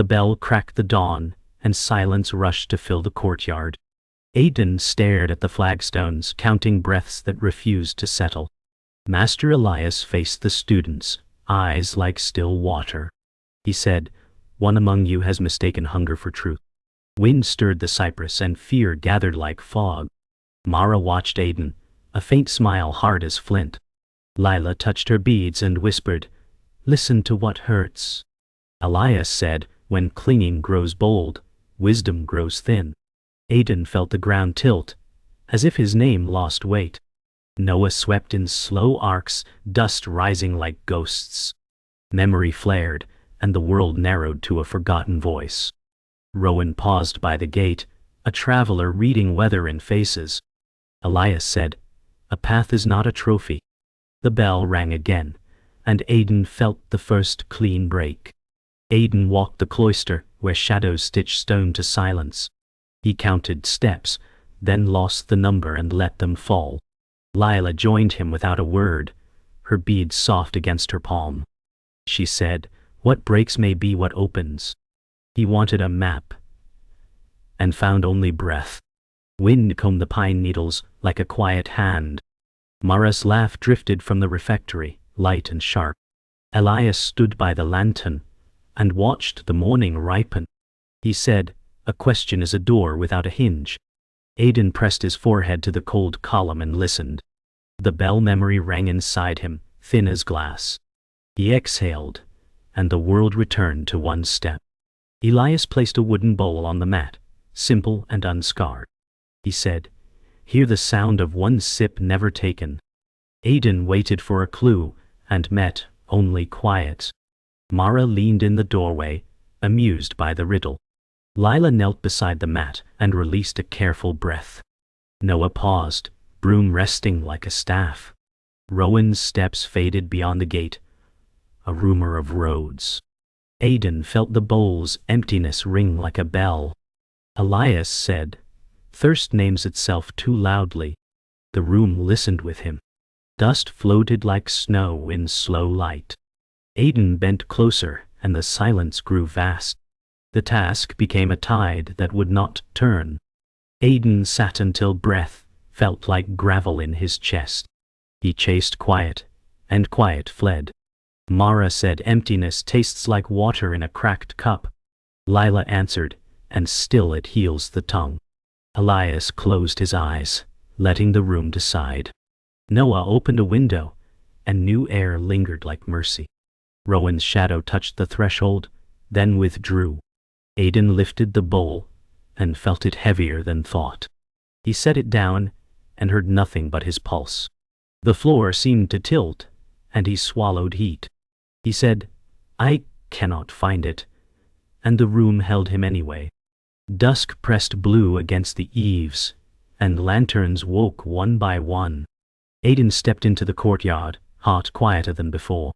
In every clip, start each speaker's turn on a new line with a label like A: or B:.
A: The bell cracked the dawn, and silence rushed to fill the courtyard. Aiden stared at the flagstones, counting breaths that refused to settle. Master Elias faced the students, eyes like still water. He said, "One among you has mistaken hunger for truth." Wind stirred the cypress and fear gathered like fog. Mara watched Aiden, a faint smile hard as flint. Lila touched her beads and whispered, "Listen to what hurts." Elias said, "When clinging grows bold, wisdom grows thin." Aiden felt the ground tilt, as if his name lost weight. Noah swept in slow arcs, dust rising like ghosts. Memory flared, and the world narrowed to a forgotten voice. Rowan paused by the gate, a traveler reading weather in faces. Elias said, "A path is not a trophy." The bell rang again, and Aiden felt the first clean break. Aiden walked the cloister, where shadows stitched stone to silence. He counted steps, then lost the number and let them fall. Lila joined him without a word, her beads soft against her palm. She said, "What breaks may be what opens." He wanted a map, and found only breath. Wind combed the pine needles like a quiet hand. Mara's laugh drifted from the refectory, light and sharp. Elias stood by the lantern and watched the morning ripen. He said, "A question is a door without a hinge." Aiden pressed his forehead to the cold column and listened. The bell memory rang inside him, thin as glass. He exhaled, and the world returned to one step. Elias placed a wooden bowl on the mat, simple and unscarred. He said, "Hear the sound of one sip never taken." Aiden waited for a clue, and met only quiet. Mara leaned in the doorway, amused by the riddle. Lila knelt beside the mat and released a careful breath. Noah paused, broom resting like a staff. Rowan's steps faded beyond the gate, a rumor of roads. Aiden felt the bowl's emptiness ring like a bell. Elias said, "Thirst names itself too loudly." The room listened with him. Dust floated like snow in slow light. Aiden bent closer, and the silence grew vast. The task became a tide that would not turn. Aiden sat until breath felt like gravel in his chest. He chased quiet, and quiet fled. Mara said, "Emptiness tastes like water in a cracked cup." Lila answered, "And still it heals the tongue." Elias closed his eyes, letting the room decide. Noah opened a window, and new air lingered like mercy. Rowan's shadow touched the threshold, then withdrew. Aiden lifted the bowl, and felt it heavier than thought. He set it down, and heard nothing but his pulse. The floor seemed to tilt, and he swallowed heat. He said, "I cannot find it," and the room held him anyway. Dusk pressed blue against the eaves, and lanterns woke one by one. Aiden stepped into the courtyard, heart quieter than before.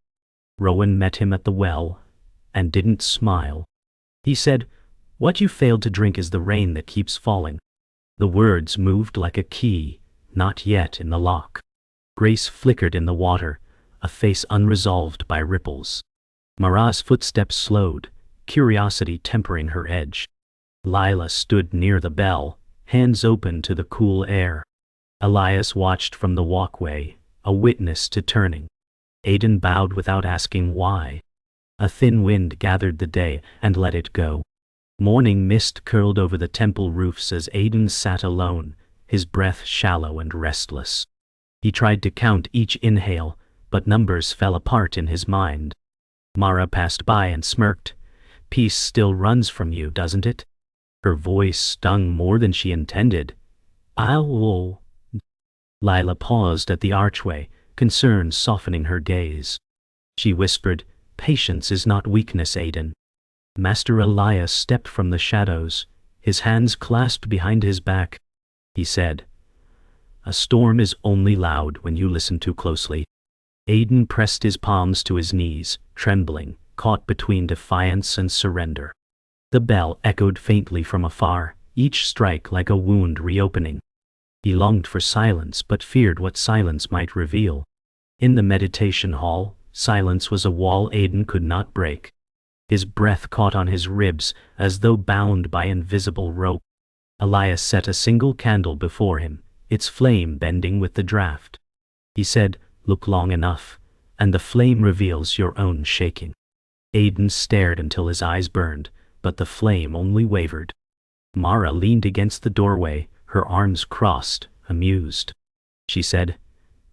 A: Rowan met him at the well, and didn't smile. He said, "What you failed to drink is the rain that keeps falling." The words moved like a key, not yet in the lock. Grace flickered in the water, a face unresolved by ripples. Mara's footsteps slowed, curiosity tempering her edge. Lila stood near the bell, hands open to the cool air. Elias watched from the walkway, a witness to turning. Aiden bowed without asking why. A thin wind gathered the day and let it go. Morning mist curled over the temple roofs as Aiden sat alone, his breath shallow and restless. He tried to count each inhale, but numbers fell apart in his mind. Mara passed by and smirked. "Peace still runs from you, doesn't it?" Her voice stung more than she intended. "I'll..." Lila paused at the archway, concern softening her gaze. She whispered, "Patience is not weakness, Aiden." Master Elias stepped from the shadows, his hands clasped behind his back. He said, "A storm is only loud when you listen too closely." Aiden pressed his palms to his knees, trembling, caught between defiance and surrender. The bell echoed faintly from afar, each strike like a wound reopening. He longed for silence but feared what silence might reveal. In the meditation hall, silence was a wall Aiden could not break. His breath caught on his ribs as though bound by invisible rope. Elias set a single candle before him, its flame bending with the draft. He said, "Look long enough, and the flame reveals your own shaking." Aiden stared until his eyes burned, but the flame only wavered. Mara leaned against the doorway, her arms crossed, amused. She said,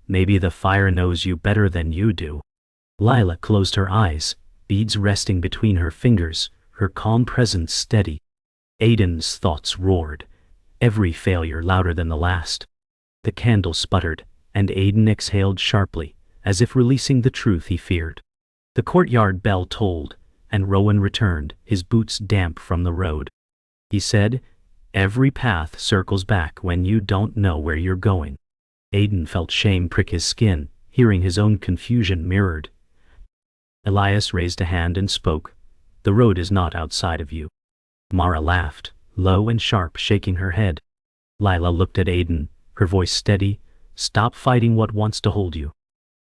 A: "Maybe the fire knows you better than you do." Lila closed her eyes, beads resting between her fingers, her calm presence steady. Aiden's thoughts roared, every failure louder than the last. The candle sputtered, and Aiden exhaled sharply, as if releasing the truth he feared. The courtyard bell tolled, and Rowan returned, his boots damp from the road. He said, "Every path circles back when you don't know where you're going." Aiden felt shame prick his skin, hearing his own confusion mirrored. Elias raised a hand and spoke, "The road is not outside of you." Mara laughed, low and sharp, shaking her head. Lila looked at Aiden, her voice steady, "Stop fighting what wants to hold you."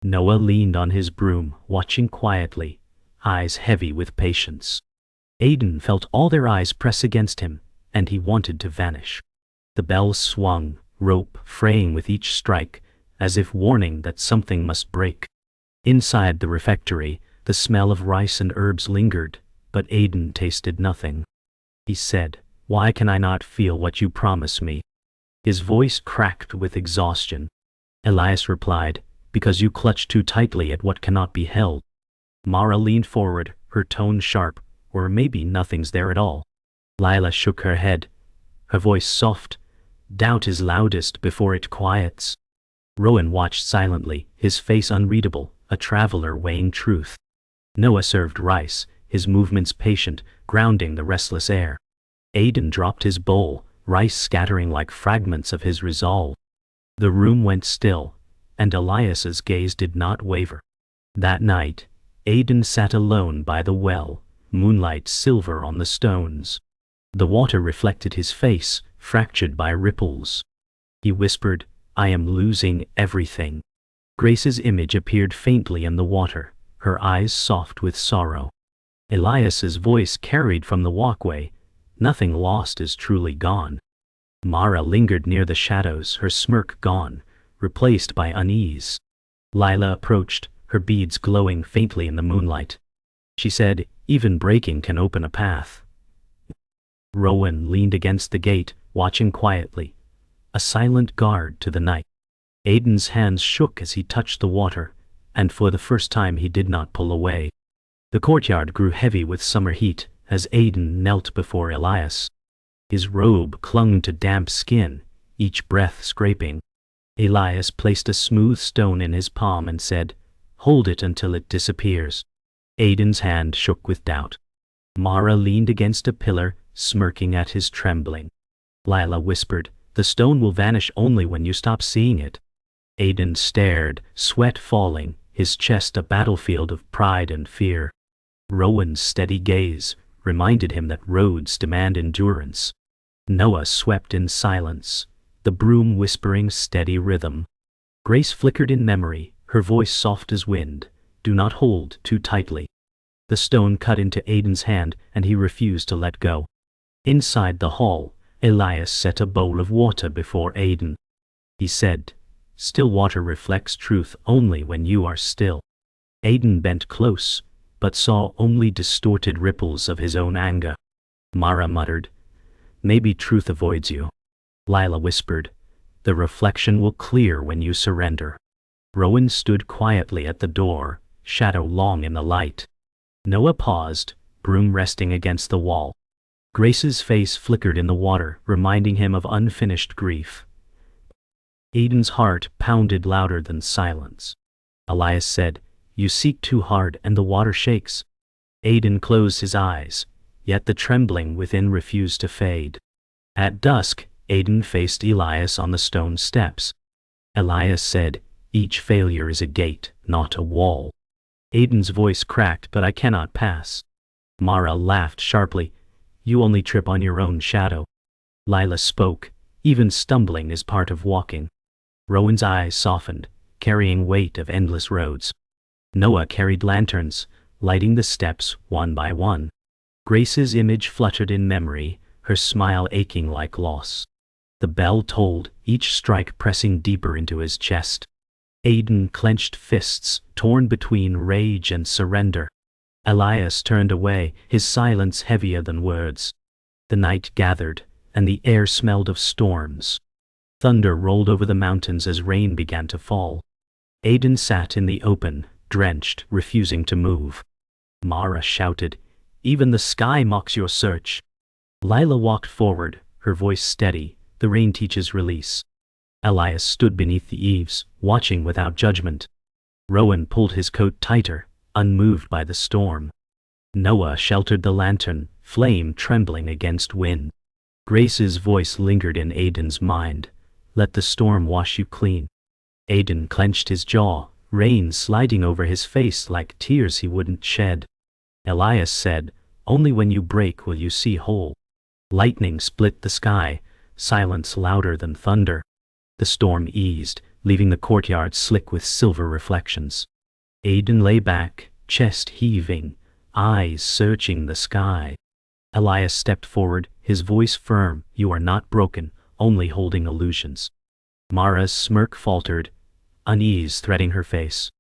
A: Noah leaned on his broom, watching quietly, eyes heavy with patience. Aiden felt all their eyes press against him, and he wanted to vanish. The bell swung, rope fraying with each strike, as if warning that something must break. Inside the refectory, the smell of rice and herbs lingered, but Aiden tasted nothing. He said, "Why can I not feel what you promise me?" His voice cracked with exhaustion. Elias replied, "Because you clutch too tightly at what cannot be held." Mara leaned forward, her tone sharp, "Or maybe nothing's there at all." Lila shook her head, her voice soft, "Doubt is loudest before it quiets." Rowan watched silently, his face unreadable, a traveler weighing truth. Noah served rice, his movements patient, grounding the restless air. Aiden dropped his bowl, rice scattering like fragments of his resolve. The room went still, and Elias's gaze did not waver. That night, Aiden sat alone by the well, moonlight silver on the stones. The water reflected his face, fractured by ripples. He whispered, "I am losing everything." Grace's image appeared faintly in the water, her eyes soft with sorrow. Elias's voice carried from the walkway, "Nothing lost is truly gone." Mara lingered near the shadows, her smirk gone, replaced by unease. Lila approached, her beads glowing faintly in the moonlight. She said, "Even breaking can open a path." Rowan leaned against the gate, watching quietly, a silent guard to the night. Aiden's hands shook as he touched the water, and for the first time he did not pull away. The courtyard grew heavy with summer heat as Aiden knelt before Elias. His robe clung to damp skin, each breath scraping. Elias placed a smooth stone in his palm and said, "Hold it until it disappears." Aiden's hand shook with doubt. Mara leaned against a pillar, smirking at his trembling. Lila whispered, "The stone will vanish only when you stop seeing it." Aiden stared, sweat falling, his chest a battlefield of pride and fear. Rowan's steady gaze reminded him that roads demand endurance. Noah swept in silence, the broom whispering steady rhythm. Grace flickered in memory, her voice soft as wind, "Do not hold too tightly." The stone cut into Aiden's hand, and he refused to let go. Inside the hall, Elias set a bowl of water before Aiden. He said, "Still water reflects truth only when you are still." Aiden bent close, but saw only distorted ripples of his own anger. Mara muttered, "Maybe truth avoids you." Lila whispered, "The reflection will clear when you surrender." Rowan stood quietly at the door, shadow long in the light. Noah paused, broom resting against the wall. Grace's face flickered in the water, reminding him of unfinished grief. Aiden's heart pounded louder than silence. Elias said, "You seek too hard and the water shakes." Aiden closed his eyes, yet the trembling within refused to fade. At dusk, Aiden faced Elias on the stone steps. Elias said, "Each failure is a gate, not a wall." Aiden's voice cracked, "But I cannot pass." Mara laughed sharply, "You only trip on your own shadow." Lila spoke, "Even stumbling is part of walking." Rowan's eyes softened, carrying weight of endless roads. Noah carried lanterns, lighting the steps one by one. Grace's image fluttered in memory, her smile aching like loss. The bell tolled, each strike pressing deeper into his chest. Aiden clenched fists, torn between rage and surrender. Elias turned away, his silence heavier than words. The night gathered, and the air smelled of storms. Thunder rolled over the mountains as rain began to fall. Aiden sat in the open, drenched, refusing to move. Mara shouted, "Even the sky mocks your search." Lila walked forward, her voice steady, the rain teaches release. Elias stood beneath the eaves, watching without judgment. Rowan pulled his coat tighter, unmoved by the storm. Noah sheltered the lantern, flame trembling against wind. Grace's voice lingered in Aiden's mind. "Let the storm wash you clean." Aiden clenched his jaw, rain sliding over his face like tears he wouldn't shed. Elias said, "Only when you break will you see whole." Lightning split the sky, silence louder than thunder. The storm eased, leaving the courtyard slick with silver reflections. Aiden lay back, chest heaving, eyes searching the sky. Elias stepped forward, his voice firm, "You are not broken, only holding illusions." Mara's smirk faltered, unease threading her face.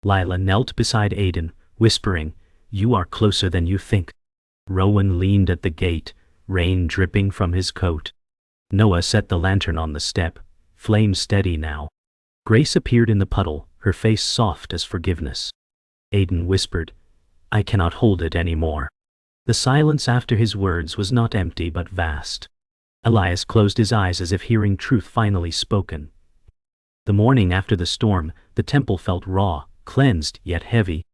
A: Lila knelt beside Aiden, whispering, "You are closer than you think." Rowan leaned at the gate, rain dripping from his coat. Noah set the lantern on the step, flame steady now. Grace appeared in the puddle, her face soft as forgiveness. Aiden whispered, "I cannot hold it anymore." The silence after his words was not empty but vast. Elias closed his eyes as if hearing truth finally spoken. The morning after the storm, the temple felt raw, cleansed yet heavy.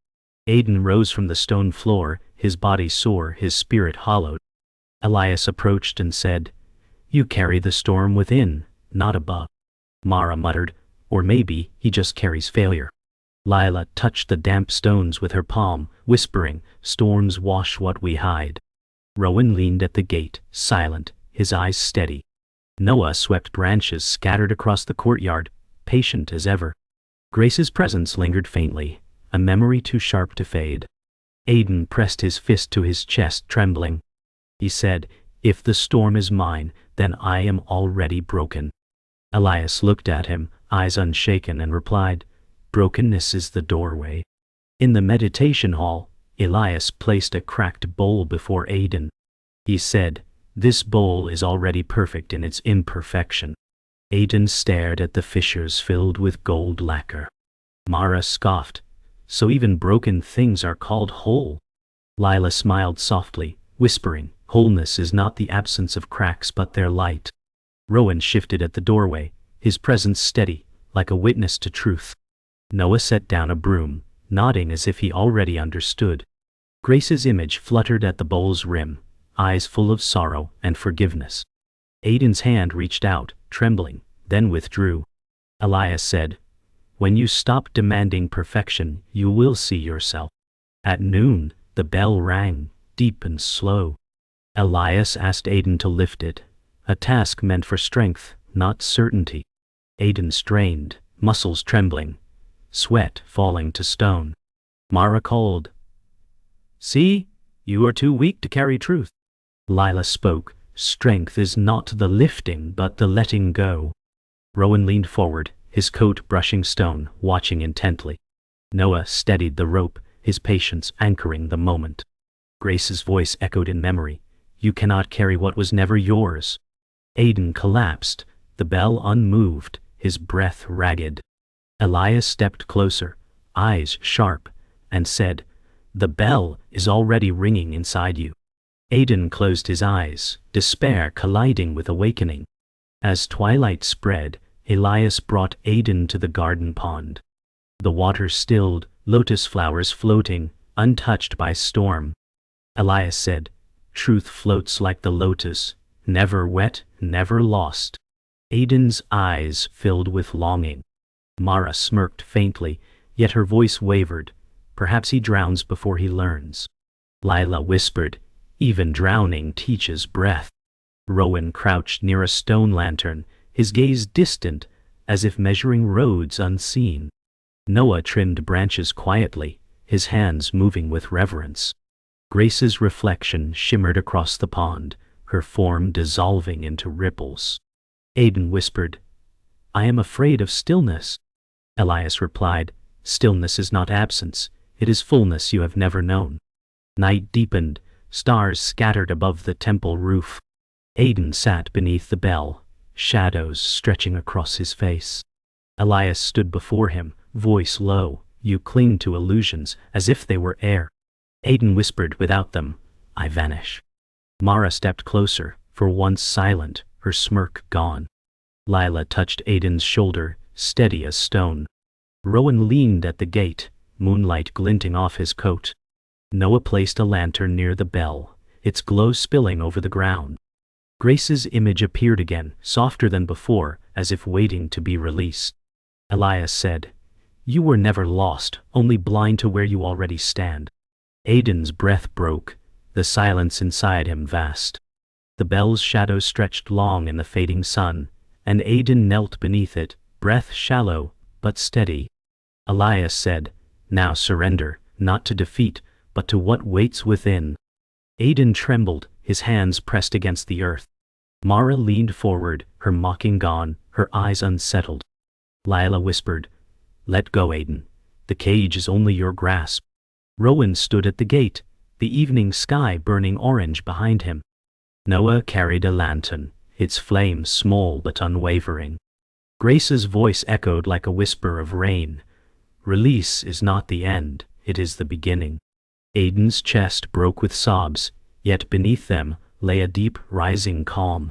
A: Aiden rose from the stone floor, his body sore, his spirit hollowed. Elias approached and said, "You carry the storm within, not above." Mara muttered, "Or maybe he just carries failure." Lila touched the damp stones with her palm, whispering, "Storms wash what we hide." Rowan leaned at the gate, silent, his eyes steady. Noah swept branches scattered across the courtyard, patient as ever. Grace's presence lingered faintly, a memory too sharp to fade. Aiden pressed his fist to his chest, trembling. He said, "If the storm is mine, then I am already broken." Elias looked at him, eyes unshaken, and replied, "Brokenness is the doorway." In the meditation hall, Elias placed a cracked bowl before Aiden. He said, "This bowl is already perfect in its imperfection." Aiden stared at the fissures filled with gold lacquer. Mara scoffed, "So even broken things are called whole?" Lila smiled softly, whispering, "Wholeness is not the absence of cracks but their light." Rowan shifted at the doorway, his presence steady, like a witness to truth. Noah set down a broom, nodding as if he already understood. Grace's image fluttered at the bowl's rim, eyes full of sorrow and forgiveness. Aiden's hand reached out, trembling, then withdrew. Elias said, "When you stop demanding perfection, you will see yourself." At noon, the bell rang, deep and slow. Elias asked Aiden to lift it, a task meant for strength, not certainty. Aiden strained, muscles trembling, sweat falling to stone. Mara called, "See, you are too weak to carry truth." Lila spoke, "Strength is not the lifting but the letting go." Rowan leaned forward, his coat brushing stone, watching intently. Noah steadied the rope, his patience anchoring the moment. Grace's voice echoed in memory, "You cannot carry what was never yours." Aiden collapsed, the bell unmoved, his breath ragged. Elias stepped closer, eyes sharp, and said, "The bell is already ringing inside you." Aiden closed his eyes, despair colliding with awakening. As twilight spread, Elias brought Aiden to the garden pond. The water stilled, lotus flowers floating, untouched by storm. Elias said, "Truth floats like the lotus, never wet, never lost." Aiden's eyes filled with longing. Mara smirked faintly, yet her voice wavered. Perhaps he drowns before he learns. Lila whispered, "Even drowning teaches breath." Rowan crouched near a stone lantern, his gaze distant, as if measuring roads unseen. Noah trimmed branches quietly, his hands moving with reverence. Grace's reflection shimmered across the pond, her form dissolving into ripples. Aiden whispered, "I am afraid of stillness." Elias replied, "Stillness is not absence, it is fullness you have never known." Night deepened, stars scattered above the temple roof. Aiden sat beneath the bell, shadows stretching across his face. Elias stood before him, voice low, "You cling to illusions as if they were air." Aiden whispered, "Without them, I vanish." Mara stepped closer, for once silent, her smirk gone. Lila touched Aiden's shoulder, steady as stone. Rowan leaned at the gate, moonlight glinting off his coat. Noah placed a lantern near the bell, its glow spilling over the ground. Grace's image appeared again, softer than before, as if waiting to be released. Elias said, "You were never lost, only blind to where you already stand." Aiden's breath broke, the silence inside him vast. The bell's shadow stretched long in the fading sun, and Aiden knelt beneath it, breath shallow, but steady. Elias said, "Now surrender, not to defeat, but to what waits within." Aiden trembled, his hands pressed against the earth. Mara leaned forward, her mocking gone, her eyes unsettled. Lila whispered, "Let go, Aiden. The cage is only your grasp." Rowan stood at the gate, the evening sky burning orange behind him. Noah carried a lantern, its flame small but unwavering. Grace's voice echoed like a whisper of rain. "Release is not the end, it is the beginning." Aiden's chest broke with sobs, yet beneath them lay a deep, rising calm.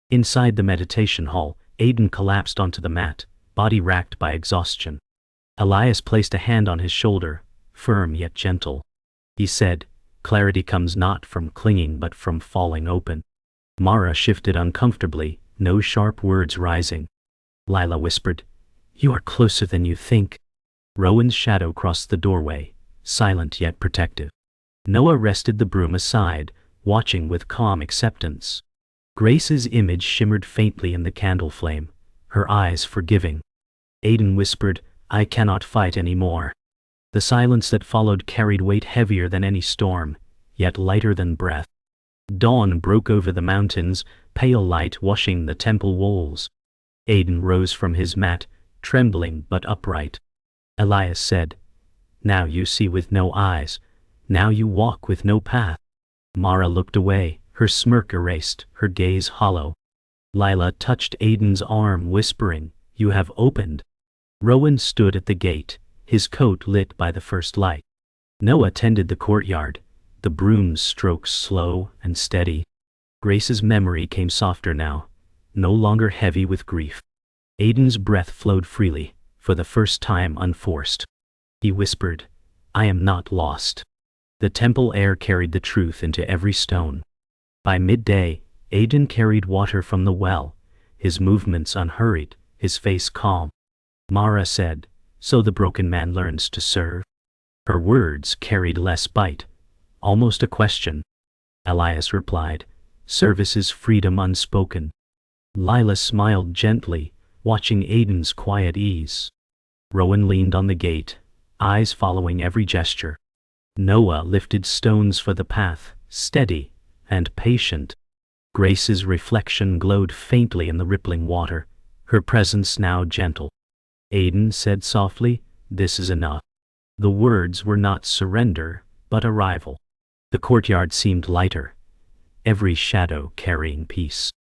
A: Inside the meditation hall, Aiden collapsed onto the mat, body racked by exhaustion. Elias placed a hand on his shoulder, firm yet gentle. He said, "Clarity comes not from clinging but from falling open." Mara shifted uncomfortably, no sharp words rising. Lila whispered, "You are closer than you think." Rowan's shadow crossed the doorway, silent yet protective. Noah rested the broom aside, watching with calm acceptance. Grace's image shimmered faintly in the candle flame, her eyes forgiving. Aiden whispered, "I cannot fight any more." The silence that followed carried weight heavier than any storm, yet lighter than breath. Dawn broke over the mountains, pale light washing the temple walls. Aiden rose from his mat, trembling but upright. Elias said, "Now you see with no eyes. Now you walk with no path." Mara looked away, her smirk erased, her gaze hollow. Lila touched Aiden's arm, whispering, "You have opened." Rowan stood at the gate, his coat lit by the first light. Noah tended the courtyard, the broom's strokes slow and steady. Grace's memory came softer now, no longer heavy with grief. Aiden's breath flowed freely, for the first time unforced. He whispered, "I am not lost." The temple air carried the truth into every stone. By midday, Aiden carried water from the well, his movements unhurried, his face calm. Mara said, "So the broken man learns to serve." Her words carried less bite, almost a question. Elias replied, "Service is freedom unspoken." Lila smiled gently, watching Aiden's quiet ease. Rowan leaned on the gate, eyes following every gesture. Noah lifted stones for the path, steady and patient. Grace's reflection glowed faintly in the rippling water, her presence now gentle. Aiden said softly, "This is enough." The words were not surrender, but arrival. The courtyard seemed lighter, every shadow carrying peace.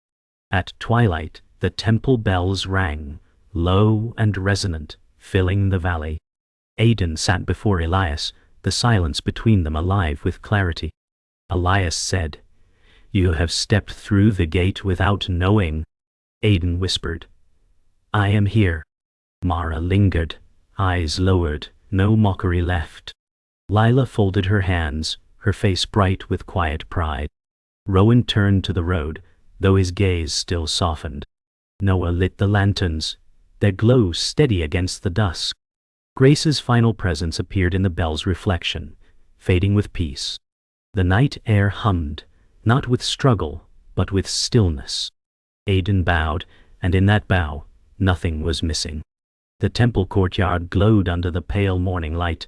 A: At twilight, the temple bells rang, low and resonant, filling the valley. Aiden sat before Elias, the silence between them alive with clarity. Elias said, "You have stepped through the gate without knowing." Aiden whispered, "I am here." Mara lingered, eyes lowered, no mockery left. Lila folded her hands, her face bright with quiet pride. Rowan turned to the road, though his gaze still softened. Noah lit the lanterns, their glow steady against the dusk. Grace's final presence appeared in the bell's reflection, fading with peace. The night air hummed, not with struggle, but with stillness. Aiden bowed, and in that bow, nothing was missing. The temple courtyard glowed under the pale morning light,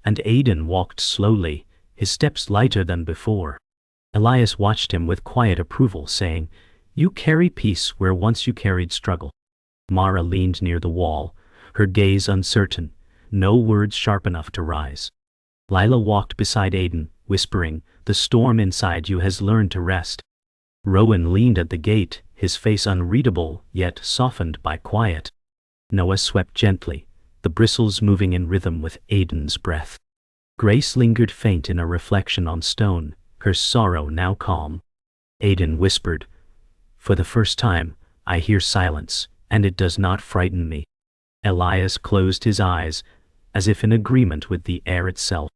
A: and Aiden walked slowly, his steps lighter than before. Elias watched him with quiet approval, saying, "You carry peace where once you carried struggle." Mara leaned near the wall, her gaze uncertain, no words sharp enough to rise. Lila walked beside Aiden, whispering, "The storm inside you has learned to rest." Rowan leaned at the gate, his face unreadable, yet softened by quiet. Noah swept gently, the bristles moving in rhythm with Aiden's breath. Grace lingered faint in a reflection on stone, her sorrow now calm. Aiden whispered, "For the first time, I hear silence, and it does not frighten me." Elias closed his eyes, as if in agreement with the air itself.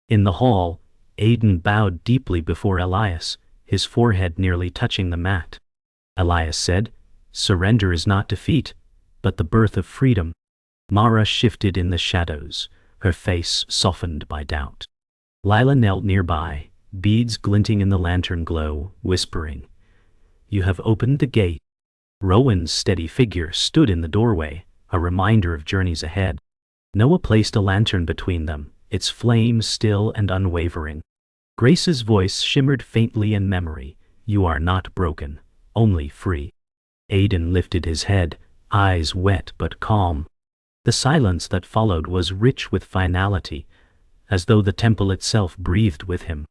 A: In the hall, Aiden bowed deeply before Elias, his forehead nearly touching the mat. Elias said, "Surrender is not defeat, but the birth of freedom." Mara shifted in the shadows, her face softened by doubt. Lila knelt nearby, beads glinting in the lantern glow, whispering, "You have opened the gate." Rowan's steady figure stood in the doorway, a reminder of journeys ahead. Noah placed a lantern between them, its flame still and unwavering. Grace's voice shimmered faintly in memory, "You are not broken, only free." Aiden lifted his head, eyes wet but calm. The silence that followed was rich with finality, as though the temple itself breathed with him.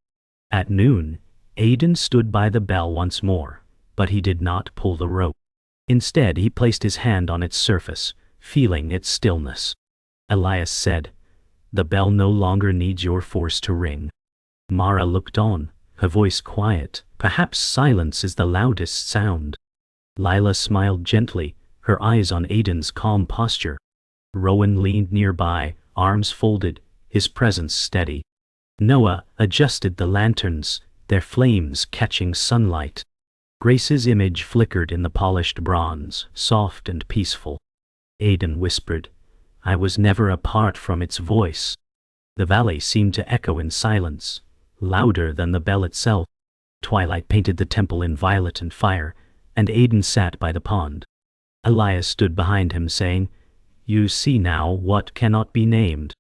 A: At noon, Aiden stood by the bell once more, but he did not pull the rope. Instead, he placed his hand on its surface, feeling its stillness. Elias said, "The bell no longer needs your force to ring." Mara looked on, her voice quiet. Perhaps silence is the loudest sound. Lila smiled gently, her eyes on Aiden's calm posture. Rowan leaned nearby, arms folded, his presence steady. Noah adjusted the lanterns, their flames catching sunlight. Grace's image flickered in the polished bronze, soft and peaceful. Aiden whispered, "I was never apart from its voice." The valley seemed to echo in silence, louder than the bell itself. Twilight painted the temple in violet and fire, and Aiden sat by the pond. Elias stood behind him, saying, "You see now what cannot be named."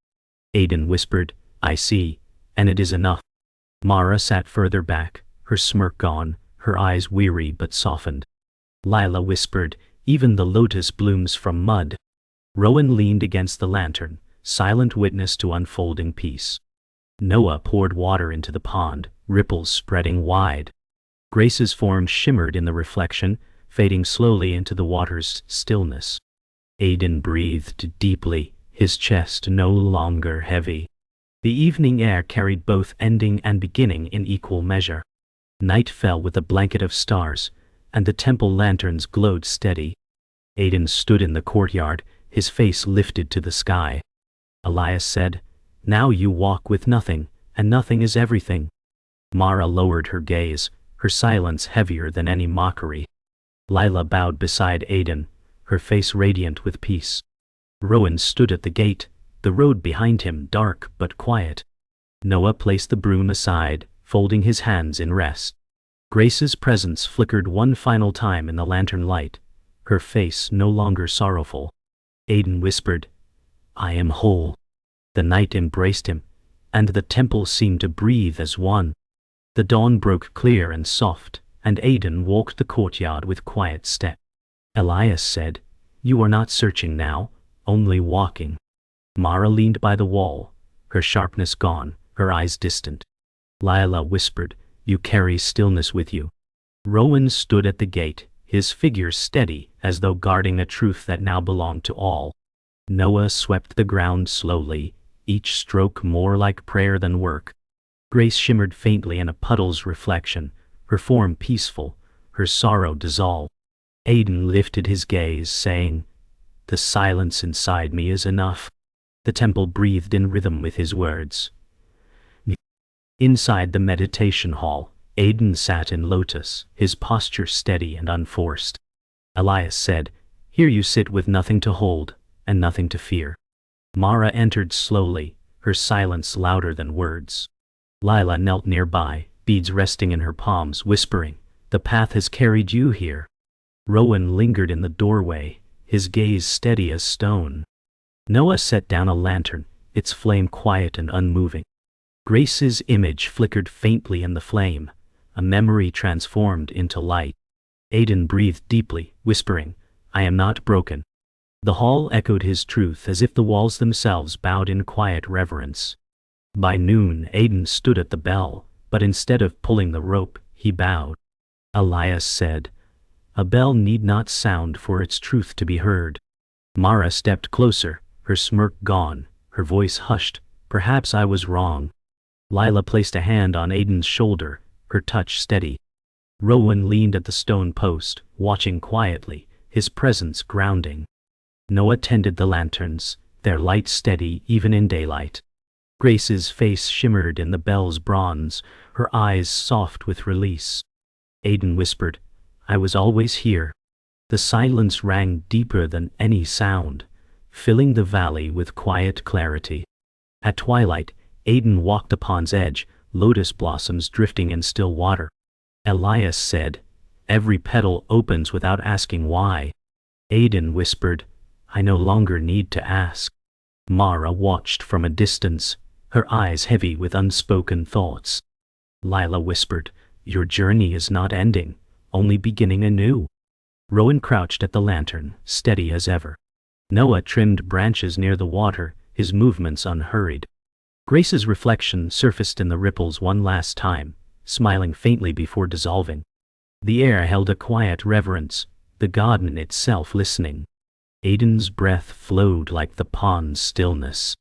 A: Aiden whispered, "I see, and it is enough." Mara sat further back, her smirk gone, her eyes weary but softened. Lila whispered, "Even the lotus blooms from mud." Rowan leaned against the lantern, silent witness to unfolding peace. Noah poured water into the pond, ripples spreading wide. Grace's form shimmered in the reflection, fading slowly into the water's stillness. Aiden breathed deeply, his chest no longer heavy. The evening air carried both ending and beginning in equal measure. Night fell with a blanket of stars, and the temple lanterns glowed steady. Aiden stood in the courtyard, his face lifted to the sky. Elias said, "Now you walk with nothing, and nothing is everything." Mara lowered her gaze, her silence heavier than any mockery. Lila bowed beside Aiden, her face radiant with peace. Rowan stood at the gate, the road behind him dark but quiet. Noah placed the broom aside, folding his hands in rest. Grace's presence flickered one final time in the lantern light, her face no longer sorrowful. Aiden whispered, "I am whole." The night embraced him, and the temple seemed to breathe as one. The dawn broke clear and soft, and Aiden walked the courtyard with quiet step. Elias said, "You are not searching now, only walking." Mara leaned by the wall, her sharpness gone, her eyes distant. Lila whispered, "You carry stillness with you." Rowan stood at the gate, his figure steady as though guarding a truth that now belonged to all. Noah swept the ground slowly, each stroke more like prayer than work. Grace shimmered faintly in a puddle's reflection, her form peaceful, her sorrow dissolved. Aiden lifted his gaze, saying, "The silence inside me is enough." The temple breathed in rhythm with his words. Inside the meditation hall, Aiden sat in lotus, his posture steady and unforced. Elias said, "Here you sit with nothing to hold, and nothing to fear." Mara entered slowly, her silence louder than words. Lila knelt nearby, beads resting in her palms, whispering, "The path has carried you here." Rowan lingered in the doorway, his gaze steady as stone. Noah set down a lantern, its flame quiet and unmoving. Grace's image flickered faintly in the flame, a memory transformed into light. Aiden breathed deeply, whispering, "I am not broken." The hall echoed his truth as if the walls themselves bowed in quiet reverence. By noon, Aiden stood at the bell, but instead of pulling the rope, he bowed. Elias said, "A bell need not sound for its truth to be heard." Mara stepped closer, her smirk gone, her voice hushed. "Perhaps I was wrong." Lila placed a hand on Aiden's shoulder, her touch steady. Rowan leaned at the stone post, watching quietly, his presence grounding. Noah tended the lanterns, their light steady even in daylight. Grace's face shimmered in the bell's bronze, her eyes soft with release. Aiden whispered, "I was always here." The silence rang deeper than any sound, filling the valley with quiet clarity. At twilight, Aiden walked the pond's edge, lotus blossoms drifting in still water. Elias said, "Every petal opens without asking why." Aiden whispered, "I no longer need to ask." Mara watched from a distance, her eyes heavy with unspoken thoughts. Lila whispered, "Your journey is not ending, only beginning anew." Rowan crouched at the lantern, steady as ever. Noah trimmed branches near the water, his movements unhurried. Grace's reflection surfaced in the ripples one last time, smiling faintly before dissolving. The air held a quiet reverence, the garden itself listening. Aiden's breath flowed like the pond's stillness.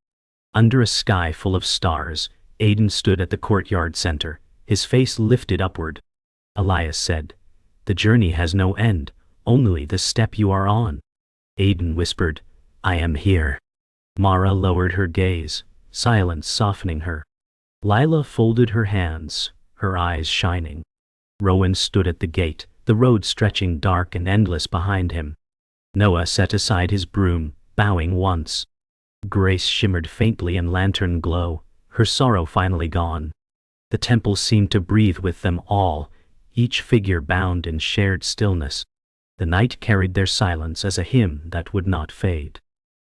A: Under a sky full of stars, Aiden stood at the courtyard center, his face lifted upward. Elias said, "The journey has no end, only the step you are on." Aiden whispered, "I am here." Mara lowered her gaze, silence softening her. Lila folded her hands, her eyes shining. Rowan stood at the gate, the road stretching dark and endless behind him. Noah set aside his broom, bowing once. Grace shimmered faintly in lantern glow, her sorrow finally gone. The temple seemed to breathe with them all, each figure bound in shared stillness. The night carried their silence as a hymn that would not fade.